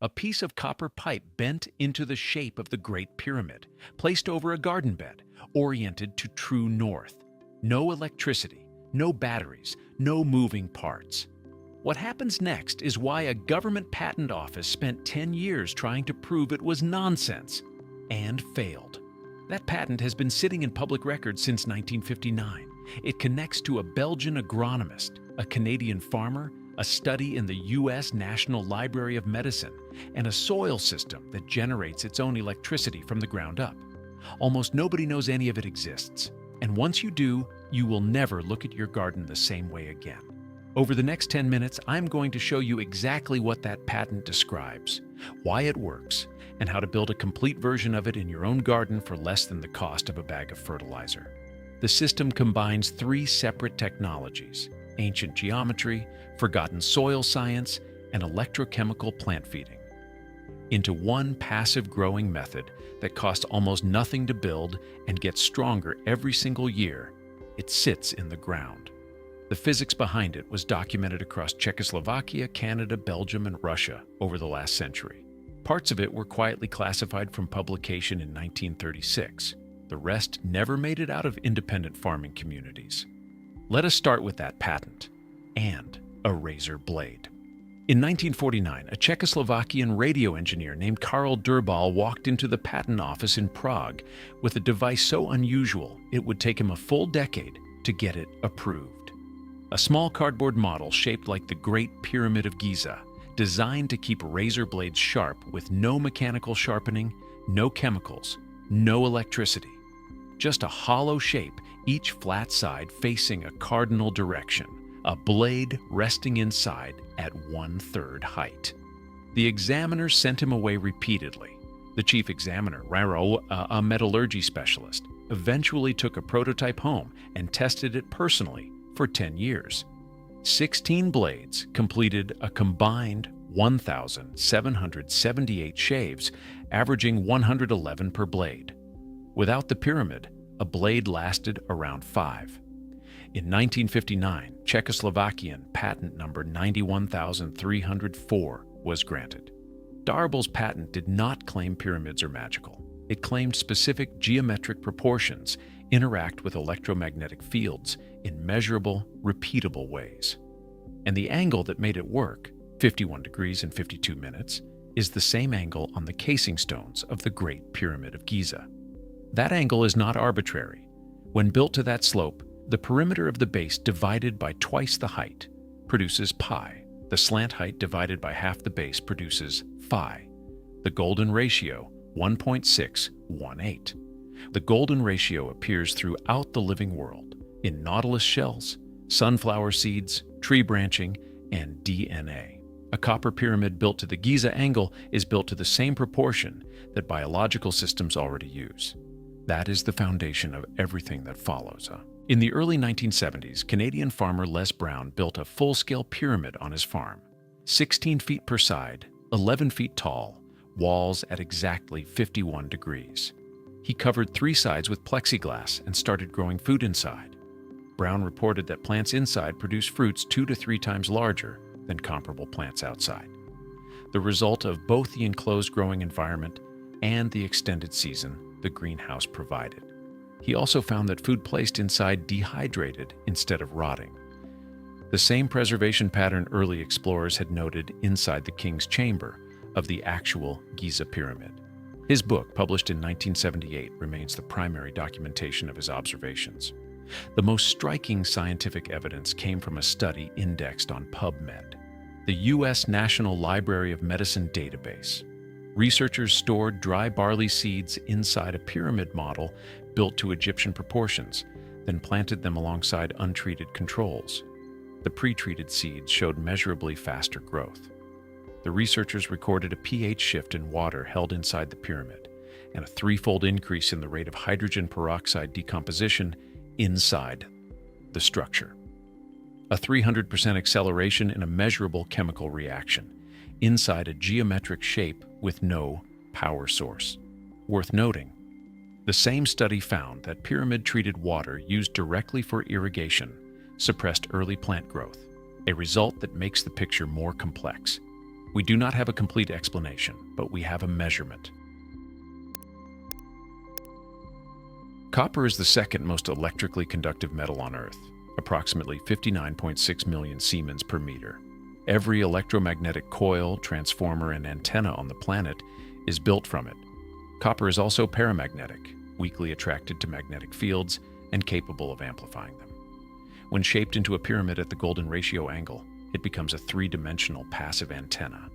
a piece of copper pipe bent into the shape of the Great Pyramid, placed over a garden bed, oriented to true north. No electricity, no batteries, no moving parts. What happens next is why a government patent office spent 10 years trying to prove it was nonsense, and failed. That patent has been sitting in public records since 1959. It connects to a Belgian agronomist, a Canadian farmer, a study in the U.S. National Library of Medicine, and a soil system that generates its own electricity from the ground up. Almost nobody knows any of it exists, and once you do, you will never look at your garden the same way again. Over the next 10 minutes, I'm going to show you exactly what that patent describes, why it works, and how to build a complete version of it in your own garden for less than the cost of a bag of fertilizer. The system combines three separate technologies: ancient geometry, forgotten soil science, and electrochemical plant feeding, into one passive growing method that costs almost nothing to build and gets stronger every single year. It sits in the ground. The physics behind it was documented across Czechoslovakia, Canada, Belgium, and Russia over the last century. Parts of it were quietly classified from publication in 1936. The rest never made it out of independent farming communities. Let us start with that patent and a razor blade. In 1949, a Czechoslovakian radio engineer named Karl Durbal walked into the patent office in Prague with a device so unusual it would take him a full decade to get it approved. A small cardboard model shaped like the Great Pyramid of Giza, designed to keep razor blades sharp with no mechanical sharpening, no chemicals, no electricity. Just a hollow shape, each flat side facing a cardinal direction, a blade resting inside at 1/3 height. The examiner sent him away repeatedly. The chief examiner, Raro, a metallurgy specialist, eventually took a prototype home and tested it personally for 10 years. 16 blades completed a combined 1,778 shaves, averaging 111 per blade. Without the pyramid, a blade lasted around 5. In 1959, Czechoslovakian patent number 91,304 was granted. Darbal's patent did not claim pyramids are magical. It claimed specific geometric proportions interact with electromagnetic fields in measurable, repeatable ways. And the angle that made it work, 51 degrees and 52 minutes, is the same angle on the casing stones of the Great Pyramid of Giza. That angle is not arbitrary. When built to that slope, the perimeter of the base divided by twice the height produces pi. The slant height divided by half the base produces phi. The golden ratio, 1.618. The golden ratio appears throughout the living world, in nautilus shells, sunflower seeds, tree branching, and DNA. A copper pyramid built to the Giza angle is built to the same proportion that biological systems already use. That is the foundation of everything that follows. In the early 1970s, Canadian farmer Les Brown built a full-scale pyramid on his farm. 16 feet per side, 11 feet tall, walls at exactly 51 degrees. He covered 3 sides with plexiglass and started growing food inside. Brown reported that plants inside produce fruits 2 to 3 times larger than comparable plants outside. The result of both the enclosed growing environment and the extended season the greenhouse provided. He also found that food placed inside dehydrated instead of rotting. The same preservation pattern early explorers had noted inside the king's chamber of the actual Giza pyramid. His book, published in 1978, remains the primary documentation of his observations. The most striking scientific evidence came from a study indexed on PubMed, the U.S. National Library of Medicine database. Researchers stored dry barley seeds inside a pyramid model built to Egyptian proportions, then planted them alongside untreated controls. The pre-treated seeds showed measurably faster growth. The researchers recorded a pH shift in water held inside the pyramid and a 3-fold increase in the rate of hydrogen peroxide decomposition inside the structure. A 300% acceleration in a measurable chemical reaction inside a geometric shape with no power source. Worth noting, the same study found that pyramid-treated water used directly for irrigation suppressed early plant growth, a result that makes the picture more complex. We do not have a complete explanation, but we have a measurement. Copper is the second most electrically conductive metal on Earth, approximately 59.6 million Siemens per meter. Every electromagnetic coil, transformer, and antenna on the planet is built from it. Copper is also paramagnetic, weakly attracted to magnetic fields, and capable of amplifying them. When shaped into a pyramid at the golden ratio angle, it becomes a three-dimensional passive antenna.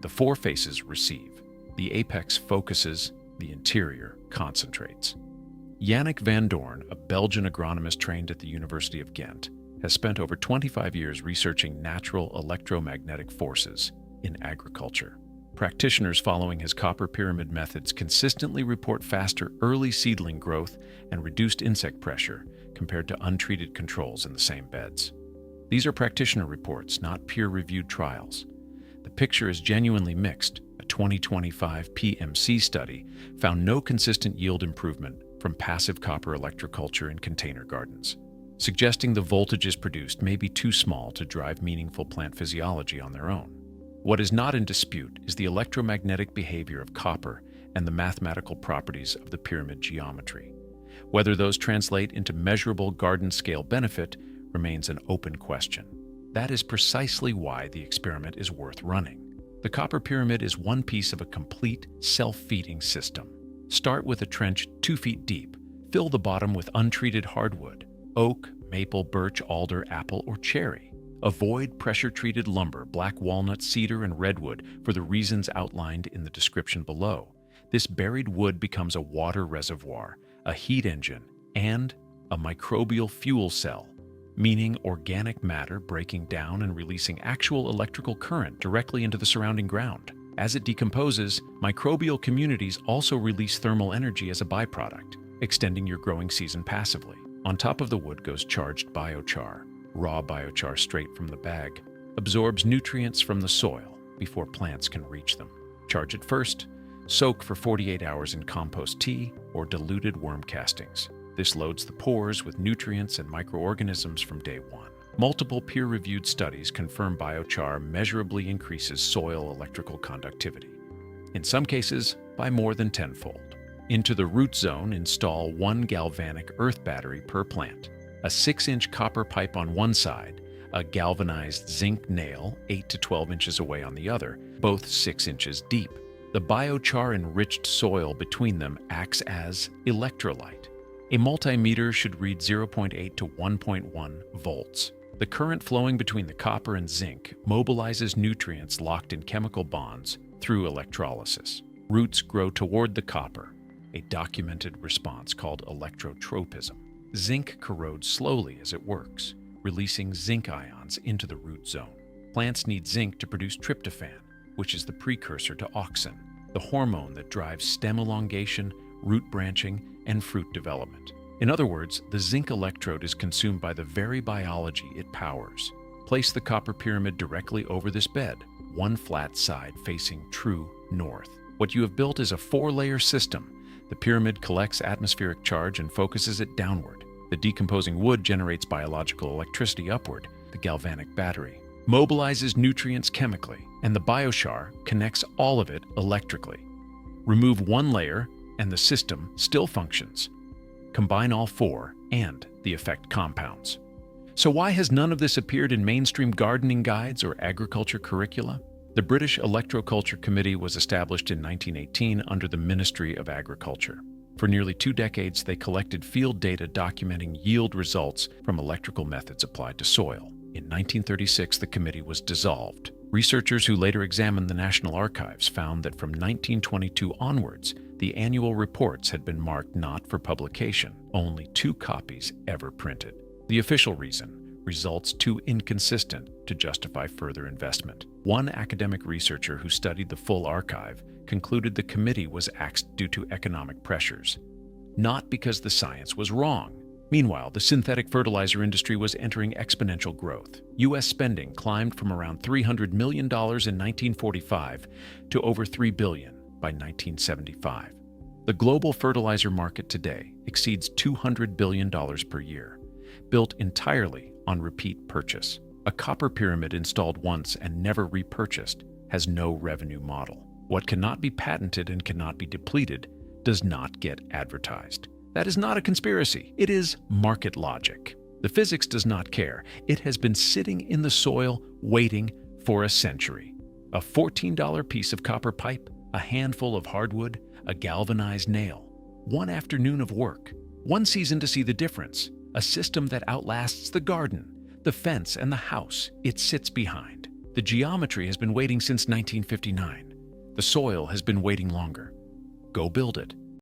The four faces receive. The apex focuses, the interior concentrates. Yannick van Doorn, a Belgian agronomist trained at the University of Ghent, has spent over 25 years researching natural electromagnetic forces in agriculture. Practitioners following his copper pyramid methods consistently report faster early seedling growth and reduced insect pressure compared to untreated controls in the same beds. These are practitioner reports, not peer-reviewed trials. The picture is genuinely mixed. A 2025 PMC study found no consistent yield improvement from passive copper electroculture in container gardens, suggesting the voltages produced may be too small to drive meaningful plant physiology on their own. What is not in dispute is the electromagnetic behavior of copper and the mathematical properties of the pyramid geometry. Whether those translate into measurable garden-scale benefit remains an open question. That is precisely why the experiment is worth running. The copper pyramid is one piece of a complete, self-feeding system. Start with a trench 2 feet deep. Fill the bottom with untreated hardwood, oak, maple, birch, alder, apple, or cherry. Avoid pressure-treated lumber, black walnut, cedar, and redwood for the reasons outlined in the description below. This buried wood becomes a water reservoir, a heat engine, and a microbial fuel cell, meaning organic matter breaking down and releasing actual electrical current directly into the surrounding ground. As it decomposes, microbial communities also release thermal energy as a byproduct, extending your growing season passively. On top of the wood goes charged biochar. Raw biochar straight from the bag absorbs nutrients from the soil before plants can reach them. Charge it first. Soak for 48 hours in compost tea or diluted worm castings. This loads the pores with nutrients and microorganisms from day one. Multiple peer-reviewed studies confirm biochar measurably increases soil electrical conductivity, in some cases by more than tenfold. Into the root zone, install 1 galvanic earth battery per plant, a 6-inch copper pipe on one side, a galvanized zinc nail 8 to 12 inches away on the other, both 6 inches deep. The biochar-enriched soil between them acts as electrolyte. A multimeter should read 0.8 to 1.1 volts. The current flowing between the copper and zinc mobilizes nutrients locked in chemical bonds through electrolysis. Roots grow toward the copper, a documented response called electrotropism. Zinc corrodes slowly as it works, releasing zinc ions into the root zone. Plants need zinc to produce tryptophan, which is the precursor to auxin, the hormone that drives stem elongation, root branching, and fruit development. In other words, the zinc electrode is consumed by the very biology it powers. Place the copper pyramid directly over this bed, one flat side facing true north. What you have built is a 4-layer system. The pyramid collects atmospheric charge and focuses it downward. The decomposing wood generates biological electricity upward. The galvanic battery mobilizes nutrients chemically, and the biochar connects all of it electrically. Remove one layer, and the system still functions. Combine all 4, and the effect compounds. So why has none of this appeared in mainstream gardening guides or agriculture curricula? The British Electroculture Committee was established in 1918 under the Ministry of Agriculture. For nearly 2 decades, they collected field data documenting yield results from electrical methods applied to soil. In 1936, the committee was dissolved. Researchers who later examined the National Archives found that from 1922 onwards, the annual reports had been marked not for publication, only 2 copies ever printed. The official reason: results too inconsistent to justify further investment. One academic researcher who studied the full archive concluded the committee was axed due to economic pressures, not because the science was wrong. Meanwhile, the synthetic fertilizer industry was entering exponential growth. U.S. spending climbed from around $300 million in 1945 to over $3 billion by 1975. The global fertilizer market today exceeds $200 billion per year, built entirely on repeat purchase. A copper pyramid installed once and never repurchased has no revenue model. What cannot be patented and cannot be depleted does not get advertised. That is not a conspiracy. It is market logic. The physics does not care. It has been sitting in the soil waiting for a century. A $14 piece of copper pipe, a handful of hardwood, a galvanized nail. One afternoon of work. One season to see the difference. A system that outlasts the garden, the fence, and the house it sits behind. The geometry has been waiting since 1959. The soil has been waiting longer. Go build it.